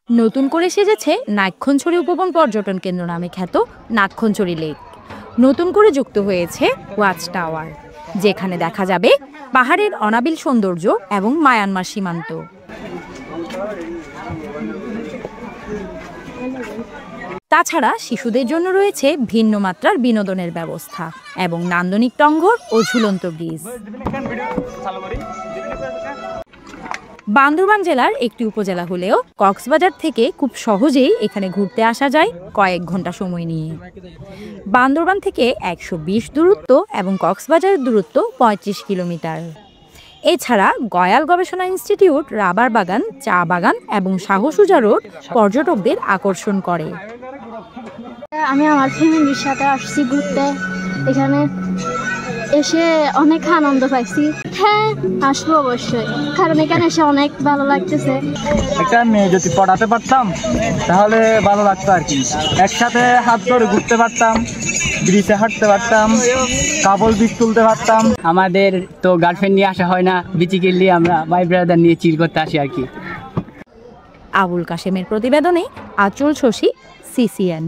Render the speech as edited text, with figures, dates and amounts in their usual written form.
নতুন করে সেজেছে নাগখনছড়ি উপবন পর্যটন কেন্দ্র নামে খ্যাত নাগখনছড়ি লেক। নতুন করে যুক্ত হয়েছে ওয়াচ টাওয়ার, যেখানে দেখা যাবে পাহাড়ের অনাবিল সৌন্দর্য এবং মায়ানমার সীমান্ত। তাছাড়া শিশুদের জন্য রয়েছে ভিন্ন মাত্রার বিনোদনের ব্যবস্থা এবং নান্দনিক টঙ্গর ও ঝুলন্ত ব্রিজ। বান্দরবান জেলার একটি উপজেলা হলেও কক্সবাজার থেকে খুব সহজেই এখানে ঘুরতে আসা যায় কয়েক ঘন্টা সময় নিয়ে। বান্দরবান থেকে 120 দূরত্ব এবং কক্সবাজারের দূরত্ব 35 কিলোমিটার। এছাড়া গয়াল গবেষণা ইনস্টিটিউট রাবার বাগান, চা বাগান এবং শাহসুজা রোড পর্যটকদের আকর্ষণ করে। আমি আমার ফ্যামিলির সাথে আসছি ঘুরতে, এখানে এসে অনেক আনন্দ পাইছি। হ্যাঁ, আসবো অবশ্যই, কারণ এখানে এসে অনেক ভালো লাগতেছে। একটা মেয়ে যদি পড়াতে পারতাম তাহলে ভালো লাগতো আর কি। একসাথে হাত ধরে ঘুরতে পারতাম, ব্রিজে হাঁটতে পারতাম, কাপল পিক তুলতে পারতাম। আমাদের তো গার্লফ্রেন্ড নিয়ে আসা হয় না, বেসিক্যালি আমরা ভাই ব্রাদার নিয়ে চিল করতে আসি আর কি। আবুল কাশেমের প্রতিবেদনে আঁচল শশী, CCN।